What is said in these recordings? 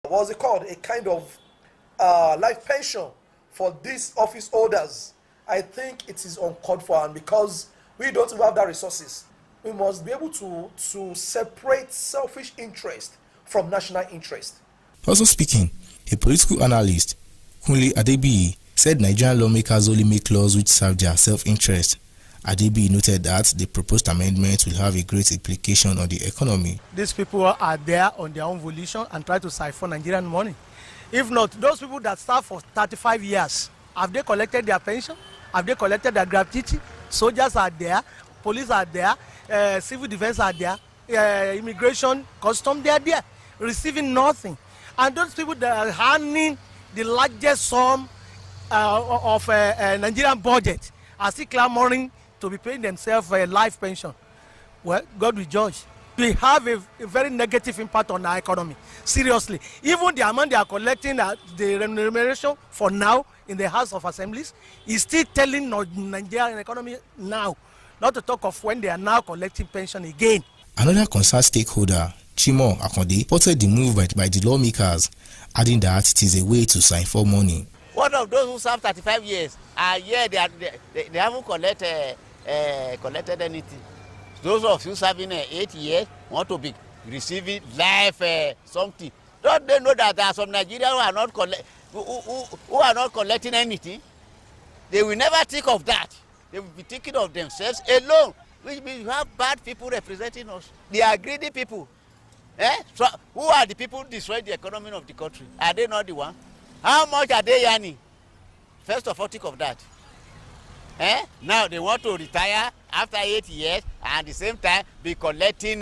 What's it called? A kind of life pension for these office holders. I think it is uncalled for, and because we don't have that resources, we must be able to separate selfish interest from national interest. Also speaking, a political analyst, Kunle Adebiyi, said Nigerian lawmakers only make laws which serve their self-interest. Adebiyi noted that the proposed amendment will have a great implication on the economy. These people are there on their own volition and try to siphon Nigerian money. If not, those people that serve for 35 years, have they collected their pension? Have they collected their gratuity? Soldiers are there, police are there, civil defense are there, immigration, custom, they are there, receiving nothing. And those people that are earning the largest sum of Nigerian budget are still clamoring to be paying themselves a life pension. Well, God will judge. We have a very negative impact on our economy. Seriously, even the amount they are collecting, the remuneration for now in the House of Assemblies is still telling Nigerian economy now, not to talk of when they are now collecting pension again. Another concerned stakeholder, Chimo Akonde, reported the move by the lawmakers, adding that it is a way to siphon money. One of those who serve 35 years are here, they haven't collected anything. Those of you serving 8 years want to be receiving life something. Don't they know that there are some Nigerians who are not collecting anything? They will never think of that. They will be thinking of themselves alone, which means you have bad people representing us. They are greedy people. So who are the people destroying the economy of the country? Are they not the one? How much are they earning? First of all, think of that. Now they want to retire after 8 years and at the same time be collecting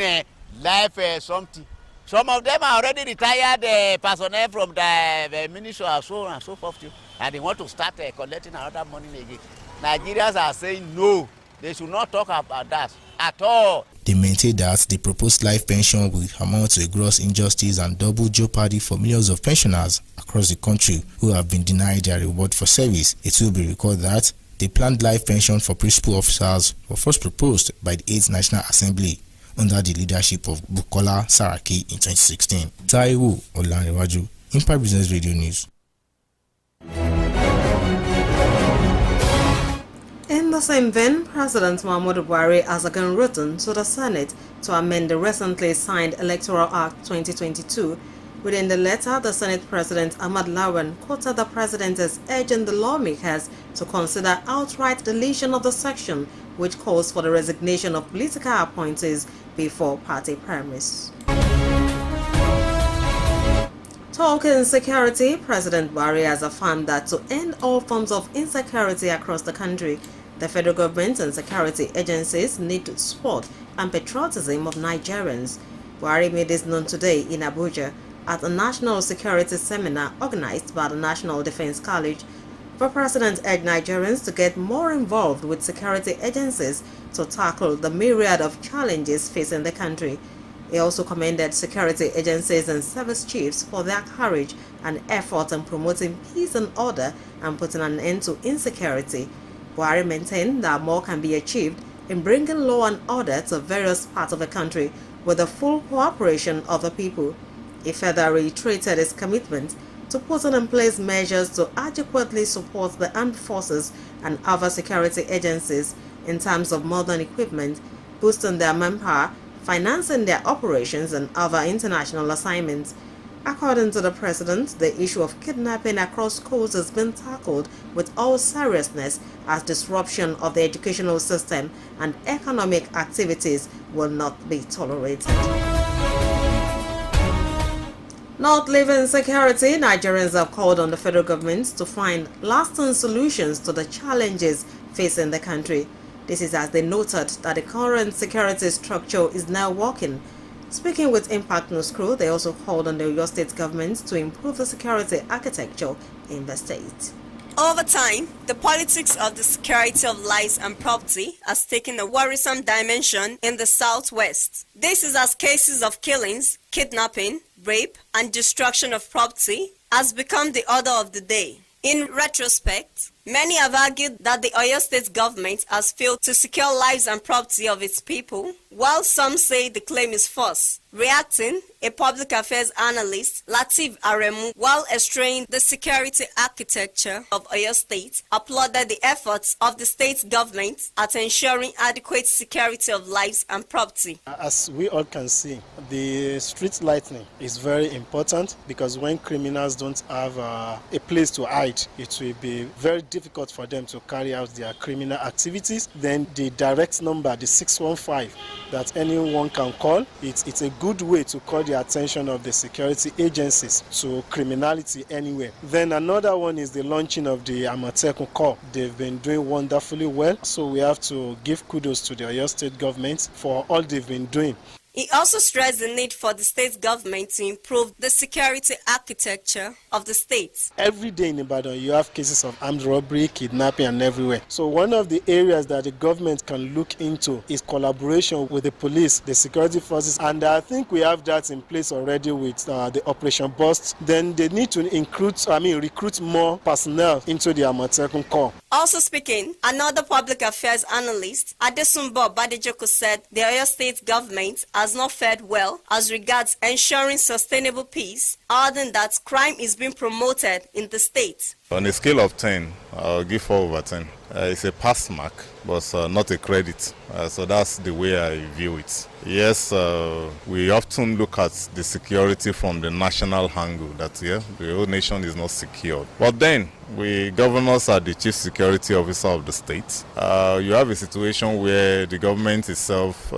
life something. Some of them are already retired personnel from the ministry and so on and so forth, and they want to start collecting another money again. Nigerians are saying no, they should not talk about that at all. They maintain that the proposed life pension will amount to a gross injustice and double jeopardy for millions of pensioners across the country who have been denied their reward for service. It will be recalled that the planned life pension for principal officers was first proposed by the 8th National Assembly under the leadership of Bukola Saraki in 2016. Taiwo Olanrewaju, Impact Business Radio News. In the same vein, President Muhammadu Buhari has again written to the Senate to amend the recently signed Electoral Act 2022. Within the letter, the Senate President Ahmad Lawan quoted the President as urging the lawmakers to consider outright deletion of the section which calls for the resignation of political appointees before party primaries. Talking security, President Buhari has affirmed that to end all forms of insecurity across the country, the federal government and security agencies need to support and patriotism of Nigerians. Buhari made this known today in Abuja at a national security seminar organized by the National Defense College. The President urged Nigerians to get more involved with security agencies to tackle the myriad of challenges facing the country. He also commended security agencies and service chiefs for their courage and effort in promoting peace and order and putting an end to insecurity. Buhari maintained that more can be achieved in bringing law and order to various parts of the country with the full cooperation of the people. He further reiterated his commitment to putting in place measures to adequately support the armed forces and other security agencies in terms of modern equipment, boosting their manpower, financing their operations and other international assignments. According to the President, the issue of kidnapping across schools has been tackled with all seriousness as disruption of the educational system and economic activities will not be tolerated. Not leaving security, Nigerians have called on the federal government to find lasting solutions to the challenges facing the country. This is as they noted that the current security structure is now working. Speaking with Impact News Crew, they also called on the Oyo State government to improve the security architecture in the state. Over time, the politics of the security of lives and property has taken a worrisome dimension in the southwest. This is as cases of killings, kidnapping, rape, and destruction of property has become the order of the day. In retrospect, Many have argued that the Oyo State government has failed to secure lives and property of its people, while some say the claim is false. Reacting, a public affairs analyst, Lateef Aremu, while eschewing the security architecture of Oyo State, applauded the efforts of the state government at ensuring adequate security of lives and property. As we all can see, the street lighting is very important, because when criminals don't have a place to hide, it will be very difficult for them to carry out their criminal activities. Then the direct number, the 615, that anyone can call, it's a good way to call the attention of the security agencies to criminality anywhere. Then another one is the launching of the Amutajero Corps. They've been doing wonderfully well, so we have to give kudos to the Oyo State government for all they've been doing. He also stressed the need for the state government to improve the security architecture of the state. Every day in Ibadan, you have cases of armed robbery, kidnapping, and everywhere. So one of the areas that the government can look into is collaboration with the police, the security forces, and I think we have that in place already with the Operation Bust. Then they need to recruit more personnel into the Amutajero Corps. Also speaking, another public affairs analyst, Adesumbo Badejoko, said the Oyo State government has not fared well as regards ensuring sustainable peace, other than that crime is being promoted in the state. On a scale of 10, I'll give 4 over 10. It's a pass mark, but not a credit. So that's the way I view it. Yes, we often look at the security from the national angle, that the whole nation is not secured. But then, we governors are the chief security officer of the state. You have a situation where the government itself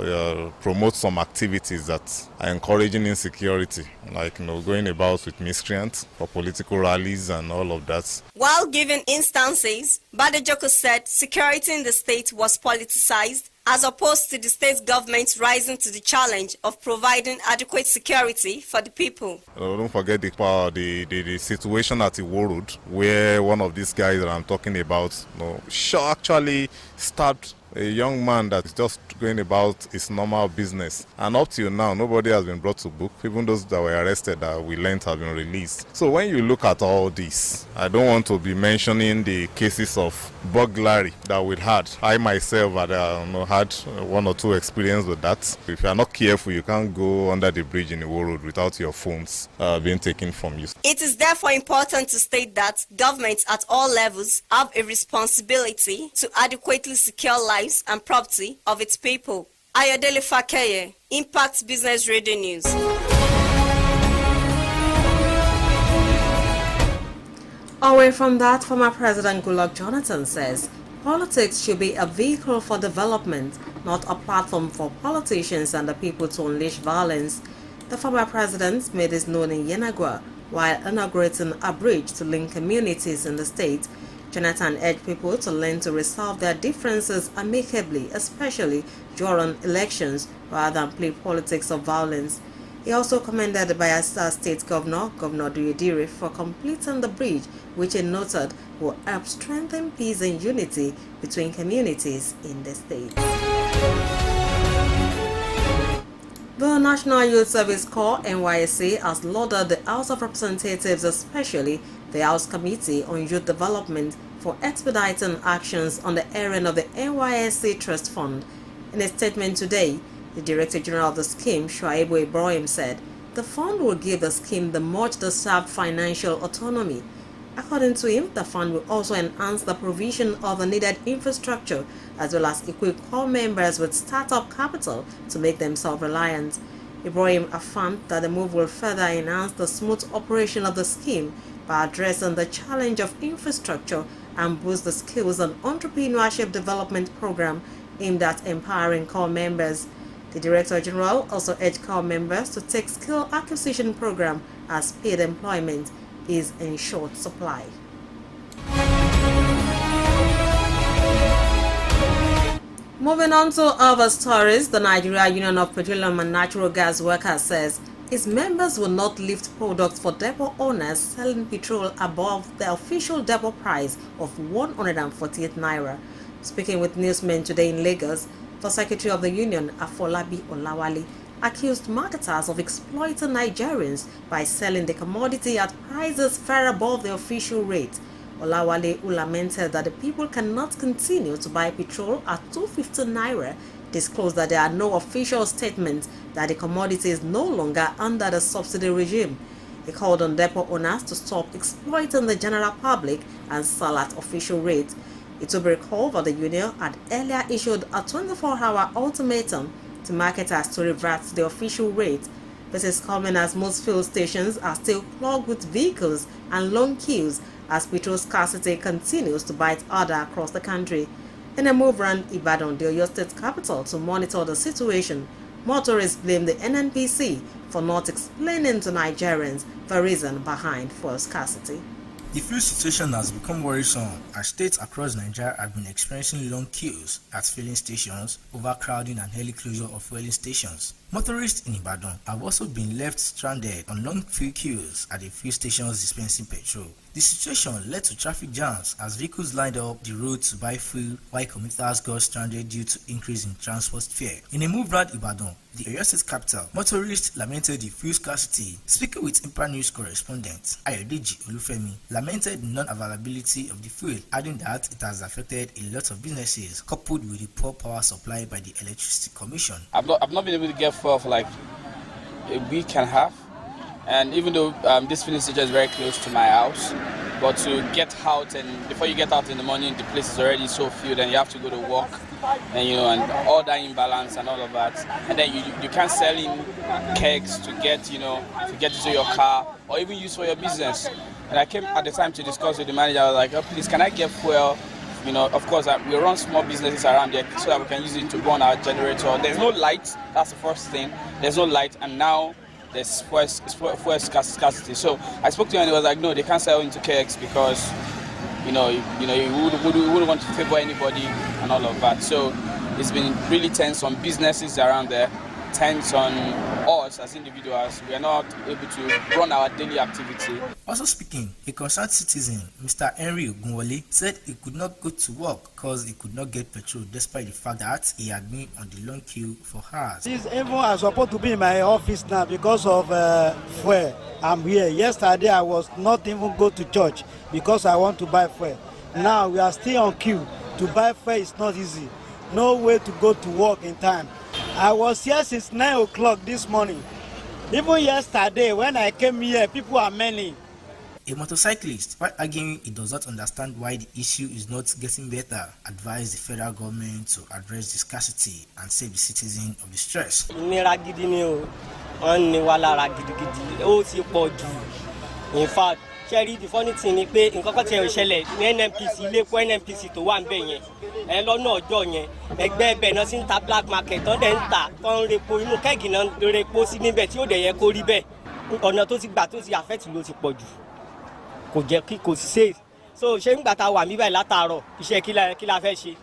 promotes some activities that are encouraging insecurity, like going about with miscreants for political rallies and all of that. While giving instances, Badejoko said security in the state was politicized, as opposed to the state government rising to the challenge of providing adequate security for the people. Don't forget the situation at Iwo Road, where one of these guys that I'm talking about actually stabbed a young man that is just going about his normal business. And up till now, nobody has been brought to book. Even those that were arrested that we learned have been released. So when you look at all this, I don't want to be mentioning the cases of burglary that we had. I myself had 1 or 2 experience with that. If you are not careful, you can't go under the bridge in the road without your phones being taken from you. It is therefore important to state that governments at all levels have a responsibility to adequately secure lives and property of its people. Ayodele Fakeye, Impact Business Radio News. Away from that, former President Goodluck Jonathan says politics should be a vehicle for development, not a platform for politicians and the people to unleash violence. The former president made this known in Yenagua while inaugurating a bridge to link communities in the state. Jonathan urged people to learn to resolve their differences amicably, especially during elections, rather than play politics of violence. He also commended Bayelsa State Governor Duyedire, for completing the bridge, which he noted will help strengthen peace and unity between communities in the state. The National Youth Service Corps (NYSC) has lauded the House of Representatives, especially the House Committee on Youth Development, for expediting actions on the errand of the NYSC Trust Fund. In a statement today, the Director General of the scheme, Ibr92.5FM, said the fund will give the scheme the much-deserved financial autonomy. According to him, the fund will also enhance the provision of the needed infrastructure, as well as equip corps members with startup capital to make them self-reliant. Ibrahim affirmed that the move will further enhance the smooth operation of the scheme by addressing the challenge of infrastructure and boost the skills and entrepreneurship development program aimed at empowering corps members. The Director General also urged corps members to take skill acquisition program, as paid employment is in short supply. Moving on to other stories, the Nigeria Union of Petroleum and Natural Gas Workers says its members will not lift products for depot owners selling petrol above the official depot price of 148 naira. Speaking with newsmen today in Lagos, the Secretary of the Union, Afolabi Olawale, accused marketers of exploiting Nigerians by selling the commodity at prices far above the official rate. Olawale, who lamented that the people cannot continue to buy petrol at 250 naira, disclosed that there are no official statements that the commodity is no longer under the subsidy regime. He called on depot owners to stop exploiting the general public and sell at official rates. It will be recalled that the union had earlier issued a 24-hour ultimatum to marketers to revert to the official rate. This is coming as most fuel stations are still clogged with vehicles and long queues as petrol scarcity continues to bite harder across the country. In a move around Ibadan, the Oyo State capital, to monitor the situation, motorists blame the NNPC for not explaining to Nigerians the reason behind fuel scarcity. The fuel situation has become worrisome as states across Nigeria have been experiencing long queues at filling stations, overcrowding and early closure of fueling stations. Motorists in Ibadan have also been left stranded on long fuel queues at the fuel stations dispensing petrol. The situation led to traffic jams as vehicles lined up the road to buy fuel while commuters got stranded due to increase in transport fare. In a move round Ibadan, the Oyo State capital, motorists lamented the fuel scarcity. Speaking with Impa News correspondent Ayodeji Olufemi, lamented the non-availability of the fuel, adding that it has affected a lot of businesses, coupled with the poor power supply by the Electricity Commission. I've not been able to get fuel for like a week and a half, and even though this filling station is very close to my house, but to get out, and before you get out in the morning, the place is already so filled, and you have to go to work, and and all that imbalance and all of that, and then you can't sell in kegs to get into your car or even use for your business. And I came at the time to discuss with the manager. I was like, oh, please, can I get fuel? Of course, we run small businesses around there so that we can use it to run our generator. There's no light. That's the first thing. There's no light, and now there's fuel scarcity. So I spoke to him, and he was like, no, they can't sell into kegs because you wouldn't want to favor anybody and all of that. So it's been really tense on businesses around there, tense on us as individuals. We are not able to run our daily activity. Also speaking, a concerned citizen, Mr. Henry Ogunwole, said he could not go to work because he could not get petrol despite the fact that he had been on the long queue for hours. Even I'm supposed to be in my office now because of fuel. I'm here. Yesterday I was not even go to church because I want to buy fuel. Now we are still on queue. To buy fuel is not easy. No way to go to work in time. I was here since 9 o'clock this morning. Even yesterday when I came here, people are many. A motorcyclist, while arguing he does not understand why the issue is not getting better, advised the federal government to address the scarcity and save the citizen of the stress. In fact, Cherry, the funny thing is that in Cocotte Shelley, NNPC, Lepo NNPC to 1 billion, and no join, a baby, nothing to black market, or then that, on Repo, no kegging on the Repo, sitting between the Echo Ribe, or not to see battles, the affect to Poju. Could say, so shame that I want me by Lataro, Shekila Kilaveshi.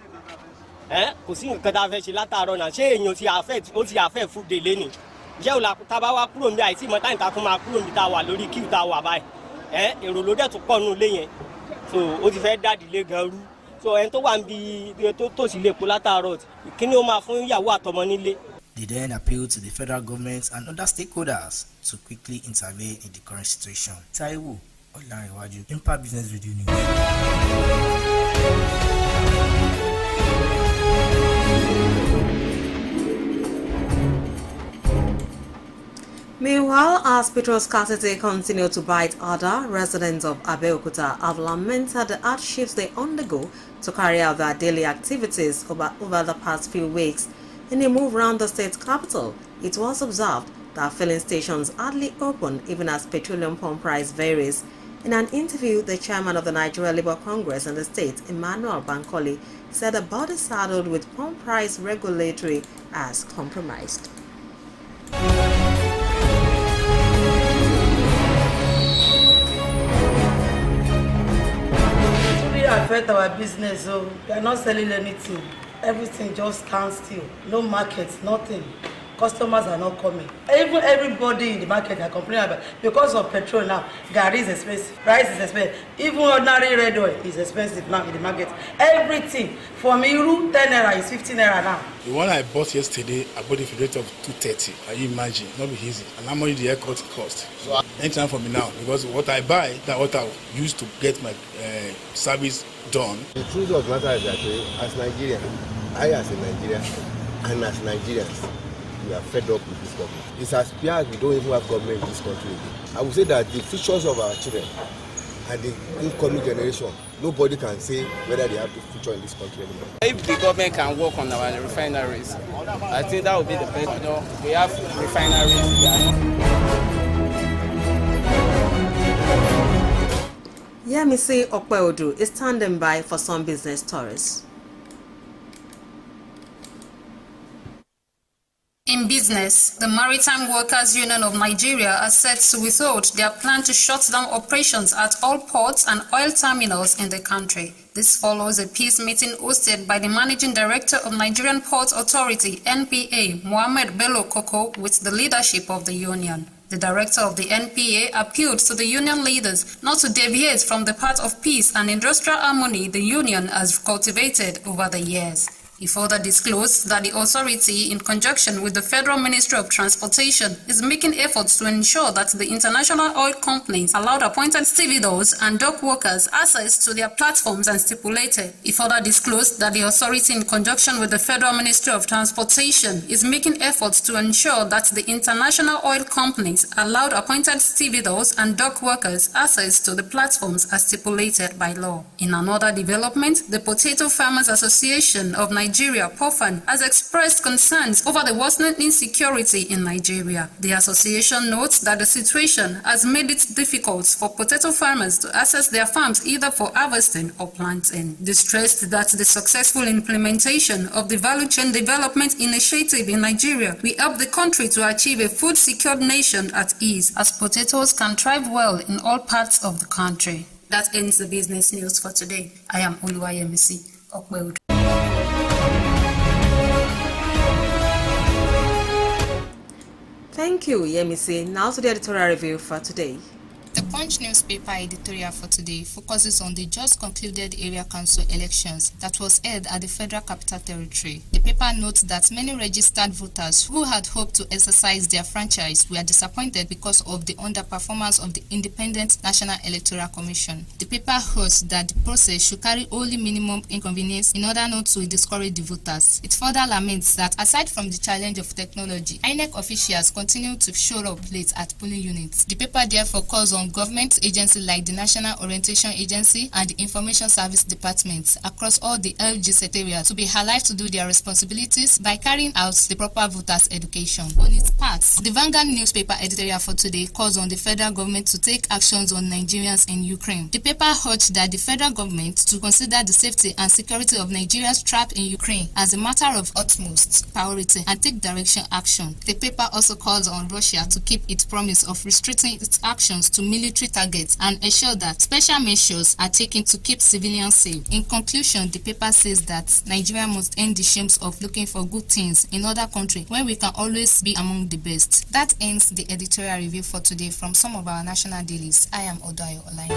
Could see Kadaveshi Lataro, and saying you see affect, what the affair food the Lenny. Jola Tabawa Plum, I see my time to come up Plum Tower, Lori Q Tower by. A road to Ponu Lane. So, what if I daddy legal? So, and to one be the Totosi Lepulata Road. Can you ma phone ya what money? They then appealed to the federal government and other stakeholders to quickly intervene in the current situation. Taiwo Olariwaju, Impa Business Radio News. Meanwhile, as petrol scarcity continues to bite harder, residents of Abeokuta have lamented the hardships they undergo to carry out their daily activities over the past few weeks. In a move around the state capital, it was observed that filling stations hardly open even as petroleum pump price varies. In an interview, the chairman of the Nigeria Labour Congress in the state, Emmanuel Bankole, said the body saddled with pump price regulatory as compromised. Affect our business, so we are not selling anything. Everything just stands still. No market, nothing. Customers are not coming. Even everybody in the market are complaining about because of petrol now. Gari is expensive, rice is expensive. Even ordinary red oil is expensive now in the market. Everything from Iru 10 naira is 15 naira now. The one I bought yesterday, I bought it for a rate of 230. Can you imagine? Not be easy. And how much the airport cost? So anytime for me now, because what I buy, that's what I use to get my service done. The truth of the matter is that as Nigerian, I as a Nigerian, and as Nigerians, we are fed up with this government. It's as clear as we don't even have government in this country again. I would say that the futures of our children and the incoming generation, nobody can say whether they have the future in this country anymore. If the government can work on our refineries, I think that would be the best. We have refineries. Yemisi Okweodu is standing by for some business stories. In business, the Maritime Workers Union of Nigeria has said to withhold their plan to shut down operations at all ports and oil terminals in the country. This follows a peace meeting hosted by the Managing Director of Nigerian Ports Authority, NPA, Mohammed Bello Koko, with the leadership of the union. The director of the NPA appealed to the union leaders not to deviate from the path of peace and industrial harmony the union has cultivated over the years. He further disclosed that the authority, in conjunction with the Federal Ministry of Transportation, is making efforts to ensure that the international oil companies allowed appointed stevedores and dock workers access to their platforms and stipulated. He further disclosed that the authority, in conjunction with the Federal Ministry of Transportation, is making efforts to ensure that the international oil companies allowed appointed stevedores and dock workers access to the platforms as stipulated by law. In another development, the Potato Farmers Association of Nigeria, POFAN, has expressed concerns over the worsening insecurity in Nigeria. The association notes that the situation has made it difficult for potato farmers to access their farms either for harvesting or planting. They stressed that the successful implementation of the Value Chain Development Initiative in Nigeria will help the country to achieve a food-secured nation at ease, as potatoes can thrive well in all parts of the country. That ends the business news for today. I am Yemisi Okweodu. Thank you, Yemisi. Now to the editorial review for today. The Punch newspaper editorial for today focuses on the just concluded area council elections that was held at the Federal Capital Territory. The paper notes that many registered voters who had hoped to exercise their franchise were disappointed because of the underperformance of the Independent National Electoral Commission. The paper hopes that the process should carry only minimum inconvenience in order not to discourage the voters. It further laments that aside from the challenge of technology, INEC officials continue to show up late at polling units. The paper therefore calls on government agencies like the National Orientation Agency and the Information Service Departments across all the LG secretariats to be alive to do their responsibilities by carrying out the proper voters' education. On its part, the Vanguard newspaper editorial for today calls on the federal government to take actions on Nigerians in Ukraine. The paper urged that the federal government to consider the safety and security of Nigerians trapped in Ukraine as a matter of utmost priority and take direction action. The paper also calls on Russia to keep its promise of restricting its actions to military targets and ensure that special measures are taken to keep civilians safe. In conclusion, the paper says that Nigeria must end the shames of looking for good things in other countries when we can always be among the best. That ends the editorial review for today from some of our national dailies. I am Odayo Olayin.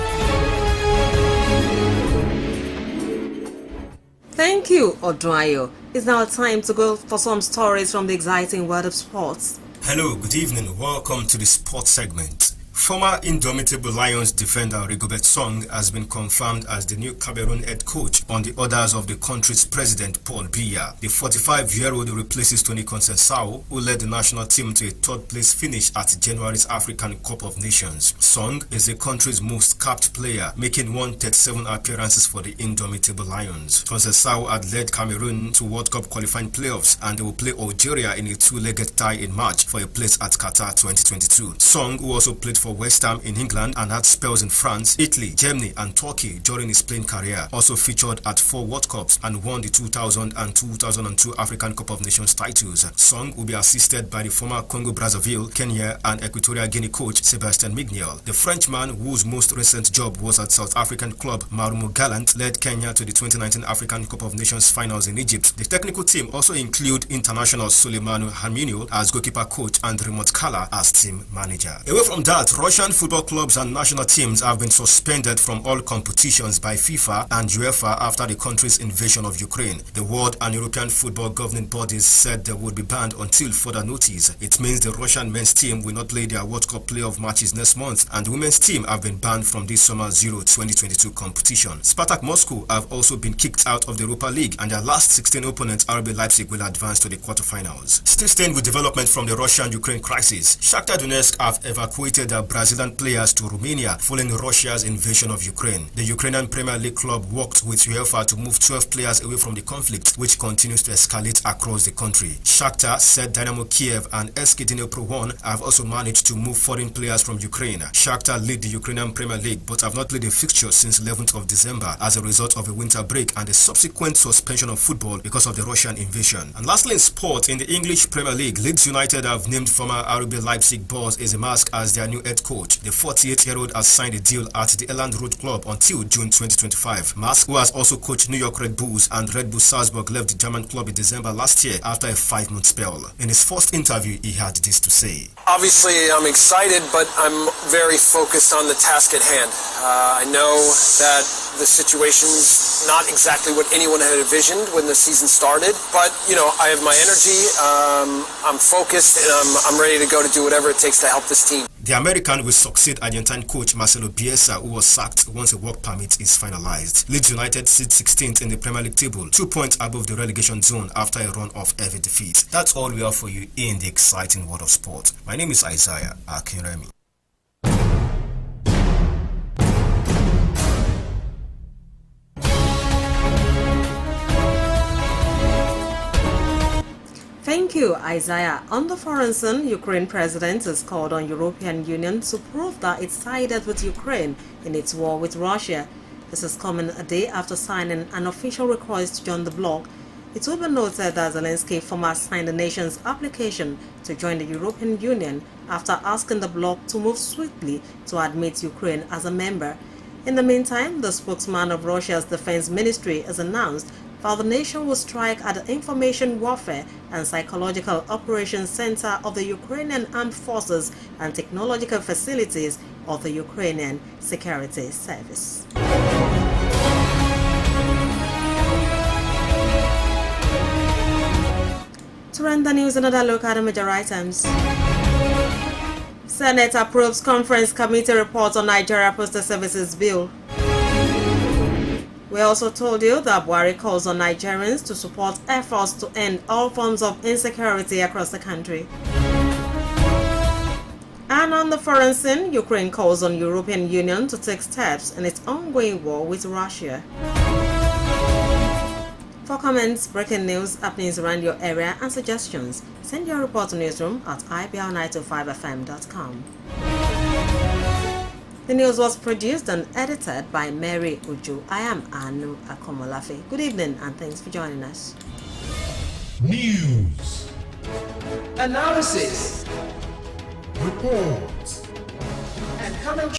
Thank you, Odayo. It's now time to go for some stories from the exciting world of sports. Hello, good evening. Welcome to the sports segment. Former Indomitable Lions defender Rigobert Song has been confirmed as the new Cameroon head coach on the orders of the country's president Paul Biya. The 45-year-old replaces Tony Conceição, who led the national team to a third-place finish at January's African Cup of Nations. Song is the country's most capped player, making 137 appearances for the Indomitable Lions. Conceição had led Cameroon to World Cup qualifying playoffs, and they will play Algeria in a two-legged tie in March for a place at Qatar 2022. Song, who also played for West Ham in England and had spells in France, Italy, Germany and Turkey during his playing career, also featured at 4 World Cups and won the 2000 and 2002 African Cup of Nations titles. Song will be assisted by the former Congo-Brazzaville, Kenya and Equatorial Guinea coach Sebastien Migniel. The Frenchman, whose most recent job was at South African club Marumo Gallant, led Kenya to the 2019 African Cup of Nations finals in Egypt. The technical team also include international Suleimanu Haminu as goalkeeper coach and Remote Kala as team manager. Away from that, Russian football clubs and national teams have been suspended from all competitions by FIFA and UEFA after the country's invasion of Ukraine. The World and European football governing bodies said they would be banned until further notice. It means the Russian men's team will not play their World Cup playoff matches next month, and the women's team have been banned from this summer Euro 2022 competition. Spartak Moscow have also been kicked out of the Europa League, and their last 16 opponent RB Leipzig will advance to the quarterfinals. Still staying with development from the Russian-Ukraine crisis, Shakhtar Donetsk have evacuated their Brazilian players to Romania following Russia's invasion of Ukraine. The Ukrainian Premier League club worked with UEFA to move 12 players away from the conflict, which continues to escalate across the country. Shakhtar said Dynamo Kiev and SK Dnipro 1 have also managed to move foreign players from Ukraine. Shakhtar lead the Ukrainian Premier League but have not played a fixture since 11th of December as a result of a winter break and the subsequent suspension of football because of the Russian invasion. And lastly, in sport, in the English Premier League, Leeds United have named former RB Leipzig boss Mask as their new head coach. The 48-year-old has signed a deal at the Elland Road Club until June 2025. Mask, who has also coached New York Red Bulls and Red Bull Salzburg, left the German club in December last year after a 5-month spell. In his first interview, he had this to say. Obviously, I'm excited, but I'm very focused on the task at hand. I know that the situation's not exactly what anyone had envisioned when the season started, but, I have my energy, I'm focused, and I'm ready to go to do whatever it takes to help this team. The American will succeed Argentine coach Marcelo Bielsa, who was sacked once a work permit is finalized. Leeds United sits 16th in the Premier League table, 2 points above the relegation zone after a run of heavy defeat. That's all we have for you in the exciting world of sport. My name is Isaiah Akinremi. Thank you, Isaiah. On the foreign scene, Ukraine president has called on European Union to prove that it sided with Ukraine in its war with Russia. This is coming a day after signing an official request to join the bloc. It will be noted that Zelensky former signed the nation's application to join the European Union after asking the bloc to move swiftly to admit Ukraine as a member. In the meantime, the spokesman of Russia's defense ministry has announced that the nation will strike at the Information Warfare and Psychological Operations Center of the Ukrainian Armed Forces and Technological Facilities of the Ukrainian Security Service. To run the news, another look at the major items. Senate approves Conference Committee report on Nigeria Postal Services Bill. We also told you that Buhari calls on Nigerians to support efforts to end all forms of insecurity across the country. And on the foreign scene, Ukraine calls on European Union to take steps in its ongoing war with Russia. For comments, breaking news, happenings around your area and suggestions, send your report to newsroom at Ibr92.5FM.com. The news was produced and edited by Mary Uju. I am Anu Akomolafe. Good evening and thanks for joining us. News, analysis, reports, and commentary.